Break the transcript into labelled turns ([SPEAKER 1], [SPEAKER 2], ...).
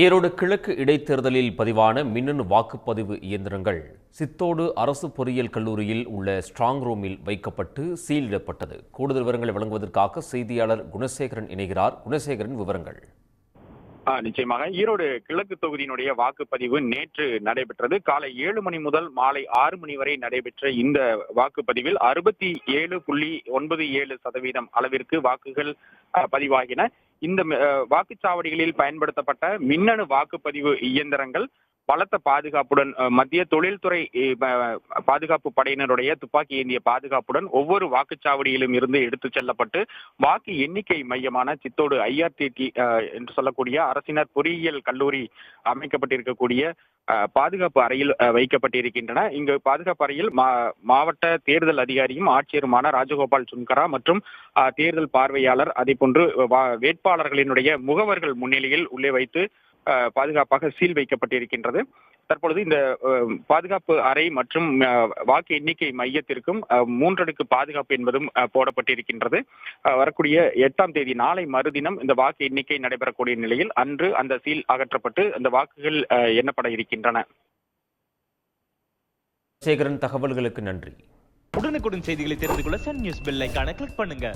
[SPEAKER 1] ஈரோடு கிழக்கு இடைத்தேர்தலில் பதிவான மின்னணு வாக்குப்பதிவு இயந்திரங்கள் சித்தோடு அரசு பொறியியல் கல்லூரியில் உள்ள ஸ்ட்ராங் ரூமில் வைக்கப்பட்டு சீலிடப்பட்டது. கூடுதல் விவரங்களை வழங்குவதற்காக செய்தியாளர் குணசேகரன் இணைகிறார். குணசேகரன், விவரங்கள்.
[SPEAKER 2] நிச்சயமாக ஈரோடு கிழக்கு தொகுதியினுடைய வாக்குப்பதிவு நேற்று நடைபெற்றது. காலை 7 மணி முதல் மாலை 6 மணி வரை நடைபெற்ற இந்த வாக்குப்பதிவில் 67.97% அளவிற்கு வாக்குகள் பதிவாகின. இந்த வாக்குச்சாவடிகளில் பயன்படுத்தப்பட்ட மின்னணு வாக்குப்பதிவு இயந்திரங்கள் பலத்த பாதுகாப்புடன் மத்திய தொழில்துறை பாதுகாப்பு படையினருடைய துப்பாக்கி ஏந்திய பாதுகாப்புடன் ஒவ்வொரு வாக்குச்சாவடியிலும் இருந்து எடுத்துச் செல்லப்பட்டு வாக்கு எண்ணிக்கை மையமான சித்தோடு IRTT என்று சொல்லக்கூடிய அரசினர் பொறியியல் கல்லூரி அமைக்கப்பட்டிருக்கக்கூடிய பாதுகாப்பு அறையில் வைக்கப்பட்டிருக்கின்றன. இங்கு பாதுகாப்பு அறையில் மாவட்ட தேர்தல் அதிகாரியும் ஆட்சியருமான ராஜகோபால் சுன்கரா மற்றும் தேர்தல் பார்வையாளர், அதே போன்று வேட்பாளர்களினுடைய முகவர்கள் முன்னிலையில் உள்ளே வைத்து பாதுகாப்பாக சீல் வைக்கப்பட்டிருக்கின்றது. தற்பொழுது இந்த பாதுகாப்பு அறை மற்றும் வாக்கு எண்ணிக்கை மையத்திற்கும் 3 அடுக்கு பாதுகாப்பு என்பதும் போடப்பட்டிருக்கின்றது. வரக்கூடிய 8ஆம் தேதி நாளை மறுதினம் இந்த வாக்கு எண்ணிக்கை நடைபெறக்கூடிய நிலையில் அன்று அந்த சீல் அகற்றப்பட்டு அந்த வாக்குகள் எண்ணப்பட இருக்கின்றன.
[SPEAKER 1] சேகரன், தகவல்களுக்கு நன்றி.
[SPEAKER 3] உடனுக்குடன் செய்திகளை தெரிந்து கொள்ள சன் நியூஸ் பெல் ஐகானை கிளிக் பண்ணுங்க.